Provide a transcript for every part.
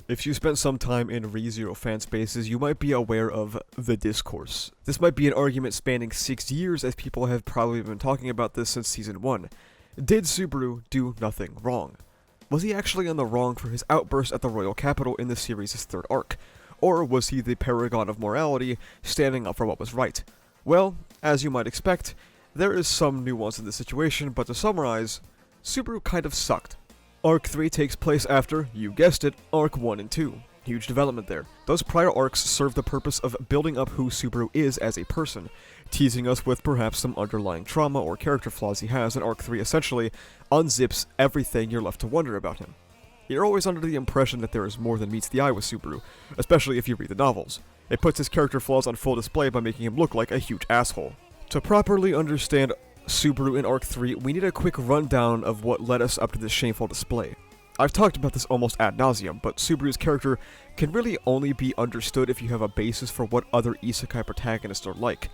If you spent some time in ReZero fan spaces, you might be aware of the discourse. This might be an argument spanning 6 years, as people have probably been talking about this since Season 1. Did Subaru do nothing wrong? Was he actually in the wrong for his outburst at the royal capital in the series' third arc? Or was he the paragon of morality, standing up for what was right? Well, as you might expect, there is some nuance in this situation, but to summarize, Subaru kind of sucked. Arc 3 takes place after, you guessed it, Arc 1 and 2. Huge development there. Those prior arcs serve the purpose of building up who Subaru is as a person, teasing us with perhaps some underlying trauma or character flaws he has, and Arc 3 essentially unzips everything you're left to wonder about him. You're always under the impression that there is more than meets the eye with Subaru, especially if you read the novels. It puts his character flaws on full display by making him look like a huge asshole. To properly understand Subaru in Arc 3, we need a quick rundown of what led us up to this shameful display. I've talked about this almost ad nauseum, but Subaru's character can really only be understood if you have a basis for what other isekai protagonists are like.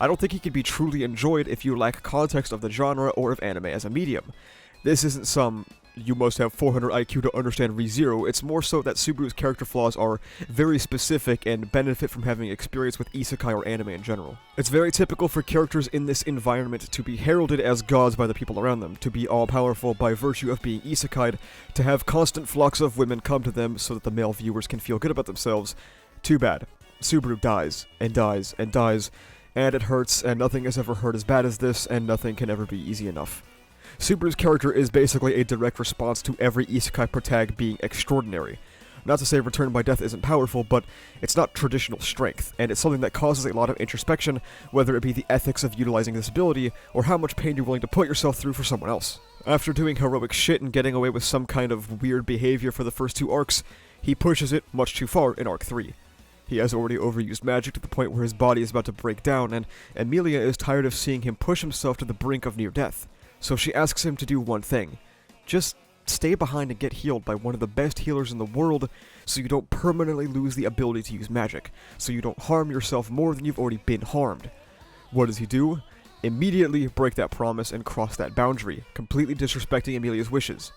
I don't think he can be truly enjoyed if you lack context of the genre or of anime as a medium. This isn't some you must have 400 IQ to understand ReZero, it's more so that Subaru's character flaws are very specific and benefit from having experience with isekai or anime in general. It's very typical for characters in this environment to be heralded as gods by the people around them, to be all-powerful by virtue of being isekai'd, to have constant flocks of women come to them so that the male viewers can feel good about themselves. Too bad. Subaru dies, and dies, and dies, and it hurts, and nothing has ever hurt as bad as this, and nothing can ever be easy enough. Subaru's character is basically a direct response to every isekai protag being extraordinary. Not to say Return by Death isn't powerful, but it's not traditional strength, and it's something that causes a lot of introspection, whether it be the ethics of utilizing this ability, or how much pain you're willing to put yourself through for someone else. After doing heroic shit and getting away with some kind of weird behavior for the first 2 arcs, he pushes it much too far in Arc 3. He has already overused magic to the point where his body is about to break down, and Emilia is tired of seeing him push himself to the brink of near death. So she asks him to do one thing. Just stay behind and get healed by one of the best healers in the world so you don't permanently lose the ability to use magic, so you don't harm yourself more than you've already been harmed. What does he do? Immediately break that promise and cross that boundary, completely disrespecting Emilia's wishes.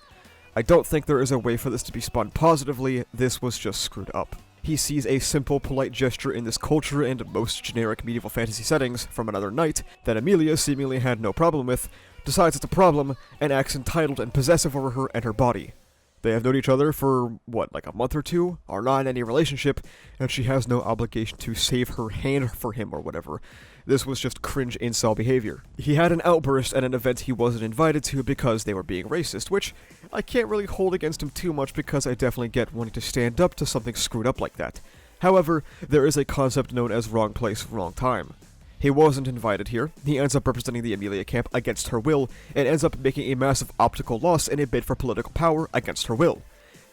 I don't think there is a way for this to be spun positively, this was just screwed up. He sees a simple, polite gesture in this culture and most generic medieval fantasy settings from another knight that Emilia seemingly had no problem with, decides it's a problem, and acts entitled and possessive over her and her body. They have known each other for, like a month or 2, are not in any relationship, and she has no obligation to save her hand for him or whatever. This was just cringe incel behavior. He had an outburst at an event he wasn't invited to because they were being racist, which I can't really hold against him too much because I definitely get wanting to stand up to something screwed up like that. However, there is a concept known as wrong place, wrong time. He wasn't invited here, he ends up representing the Emilia camp against her will, and ends up making a massive optical loss in a bid for political power against her will.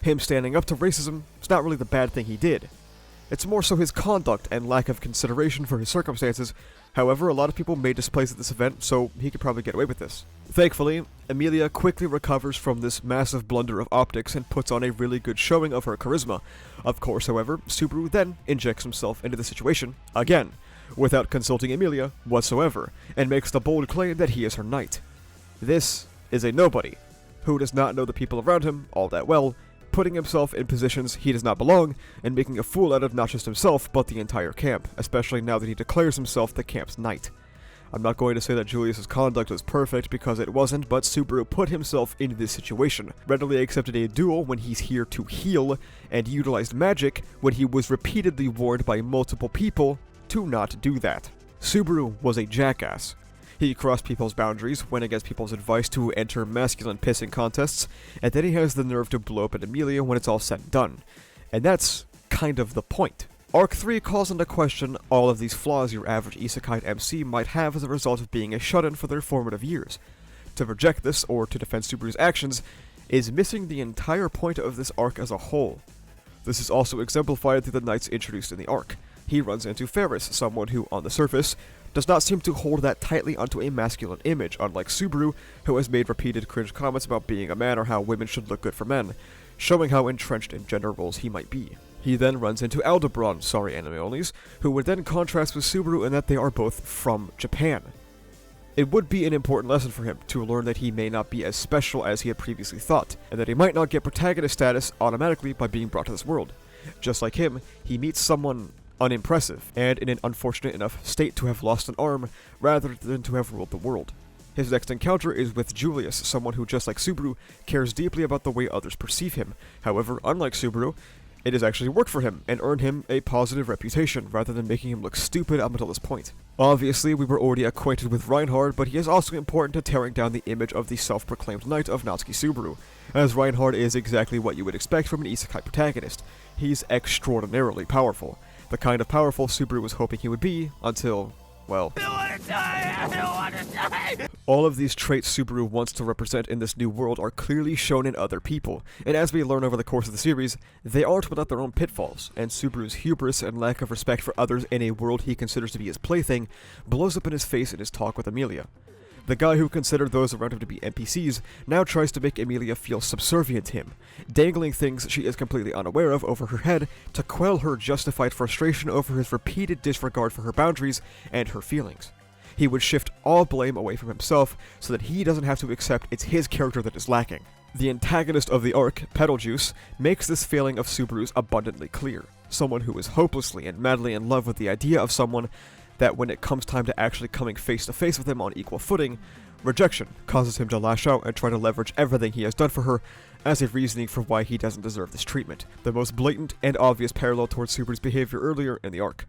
Him standing up to racism is not really the bad thing he did. It's more so his conduct and lack of consideration for his circumstances. However, a lot of people made displays at this event, so he could probably get away with this. Thankfully, Emilia quickly recovers from this massive blunder of optics and puts on a really good showing of her charisma. Of course, however, Subaru then injects himself into the situation, again, without consulting Emilia whatsoever, and makes the bold claim that he is her knight. This is a nobody, who does not know the people around him all that well, putting himself in positions he does not belong, and making a fool out of not just himself, but the entire camp, especially now that he declares himself the camp's knight. I'm not going to say that Julius's conduct was perfect, because it wasn't, but Subaru put himself into this situation, readily accepted a duel when he's here to heal, and utilized magic when he was repeatedly warned by multiple people to not do that. Subaru was a jackass. He crossed people's boundaries, went against people's advice to enter masculine pissing contests, and then he has the nerve to blow up at Emilia when it's all said and done. And that's kind of the point. Arc 3 calls into question all of these flaws your average isekai MC might have as a result of being a shut-in for their formative years. To reject this, or to defend Subaru's actions, is missing the entire point of this arc as a whole. This is also exemplified through the knights introduced in the arc. He runs into Ferris, someone who, on the surface, does not seem to hold that tightly onto a masculine image, unlike Subaru, who has made repeated cringe comments about being a man or how women should look good for men, showing how entrenched in gender roles he might be. He then runs into Aldebaran, sorry anime onlys, who would then contrast with Subaru in that they are both from Japan. It would be an important lesson for him to learn that he may not be as special as he had previously thought, and that he might not get protagonist status automatically by being brought to this world. Just like him, he meets someone unimpressive, and in an unfortunate enough state to have lost an arm, rather than to have ruled the world. His next encounter is with Julius, someone who, just like Subaru, cares deeply about the way others perceive him. However, unlike Subaru, it has actually worked for him, and earned him a positive reputation, rather than making him look stupid up until this point. Obviously, we were already acquainted with Reinhard, but he is also important to tearing down the image of the self-proclaimed knight of Natsuki Subaru, as Reinhard is exactly what you would expect from an isekai protagonist. He's extraordinarily powerful. The kind of powerful Subaru was hoping he would be, until, well... All of these traits Subaru wants to represent in this new world are clearly shown in other people, and as we learn over the course of the series, they aren't without their own pitfalls, and Subaru's hubris and lack of respect for others in a world he considers to be his plaything blows up in his face in his talk with Emilia. The guy who considered those around him to be NPCs now tries to make Emilia feel subservient to him, dangling things she is completely unaware of over her head to quell her justified frustration over his repeated disregard for her boundaries and her feelings. He would shift all blame away from himself so that he doesn't have to accept it's his character that is lacking. The antagonist of the arc, Petaljuice, makes this failing of Subaru's abundantly clear. Someone who is hopelessly and madly in love with the idea of someone that when it comes time to actually coming face to face with him on equal footing, rejection causes him to lash out and try to leverage everything he has done for her as a reasoning for why he doesn't deserve this treatment. The most blatant and obvious parallel towards Subaru's behavior earlier in the arc.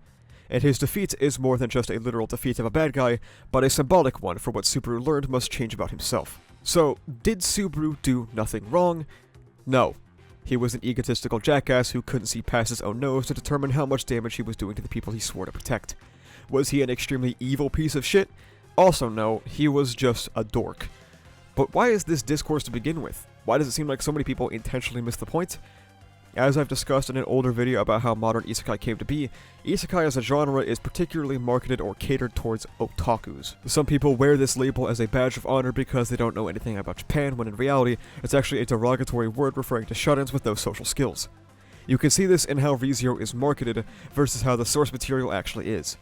And his defeat is more than just a literal defeat of a bad guy, but a symbolic one for what Subaru learned must change about himself. So, did Subaru do nothing wrong? No. He was an egotistical jackass who couldn't see past his own nose to determine how much damage he was doing to the people he swore to protect. Was he an extremely evil piece of shit? Also no, he was just a dork. But why is this discourse to begin with? Why does it seem like so many people intentionally miss the point? As I've discussed in an older video about how modern isekai came to be, isekai as a genre is particularly marketed or catered towards otakus. Some people wear this label as a badge of honor because they don't know anything about Japan, when in reality, it's actually a derogatory word referring to shut-ins with no social skills. You can see this in how ReZero is marketed versus how the source material actually is.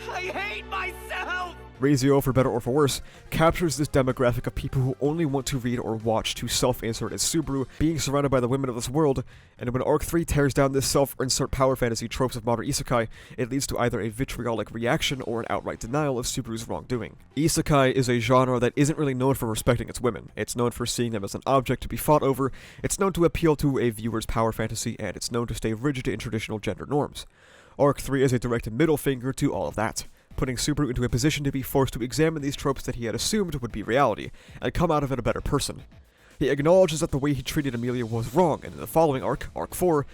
I hate myself! ReZero, for better or for worse, captures this demographic of people who only want to read or watch to self-insert as Subaru, being surrounded by the women of this world, and when Arc 3 tears down this self-insert power fantasy tropes of modern isekai, it leads to either a vitriolic reaction or an outright denial of Subaru's wrongdoing. Isekai is a genre that isn't really known for respecting its women. It's known for seeing them as an object to be fought over, it's known to appeal to a viewer's power fantasy, and it's known to stay rigid in traditional gender norms. Arc 3 is a direct middle finger to all of that, putting Subaru into a position to be forced to examine these tropes that he had assumed would be reality, and come out of it a better person. He acknowledges that the way he treated Emilia was wrong, and in the following arc, Arc 4,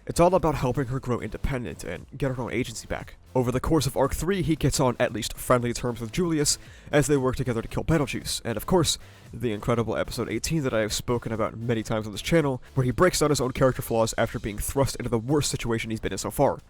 it's all about helping her grow independent and get her own agency back. Over the course of Arc 3, he gets on at least friendly terms with Julius, as they work together to kill Betelgeuse, and of course, the incredible episode 18 that I have spoken about many times on this channel, where he breaks down his own character flaws after being thrust into the worst situation he's been in so far.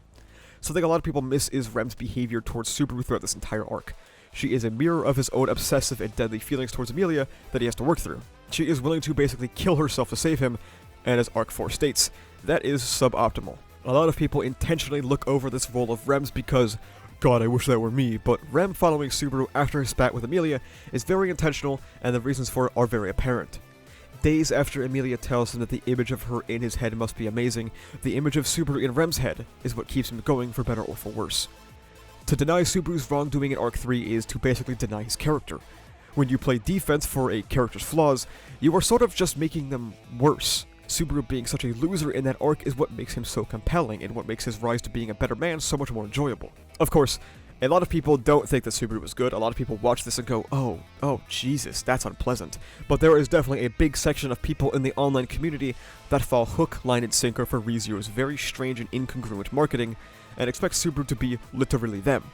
Something a lot of people miss is Rem's behavior towards Subaru throughout this entire arc. She is a mirror of his own obsessive and deadly feelings towards Emilia that he has to work through. She is willing to basically kill herself to save him, and as Arc 4 states, that is suboptimal. A lot of people intentionally look over this role of Rem's because, God, I wish that were me, but Rem following Subaru after his spat with Emilia is very intentional, and the reasons for it are very apparent. Days after Emilia tells him that the image of her in his head must be amazing, the image of Subaru in Rem's head is what keeps him going for better or for worse. To deny Subaru's wrongdoing in Arc 3 is to basically deny his character. When you play defense for a character's flaws, you are sort of just making them worse. Subaru being such a loser in that arc is what makes him so compelling, and what makes his rise to being a better man so much more enjoyable. Of course, a lot of people don't think that Subaru was good. A lot of people watch this and go, oh, Jesus, that's unpleasant. But there is definitely a big section of people in the online community that fall hook, line, and sinker for ReZero's very strange and incongruent marketing, and expect Subaru to be literally them.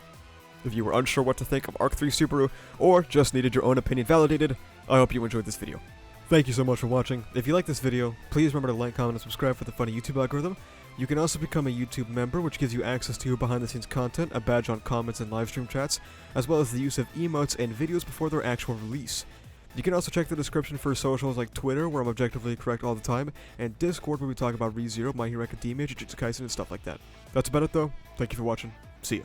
If you were unsure what to think of Arc 3 Subaru, or just needed your own opinion validated, I hope you enjoyed this video. Thank you so much for watching. If you like this video, please remember to like, comment, and subscribe for the funny YouTube algorithm. You can also become a YouTube member, which gives you access to behind-the-scenes content, a badge on comments and livestream chats, as well as the use of emotes and videos before their actual release. You can also check the description for socials like Twitter, where I'm objectively correct all the time, and Discord, where we talk about ReZero, My Hero Academia, Jujutsu Kaisen, and stuff like that. That's about it though. Thank you for watching. See ya.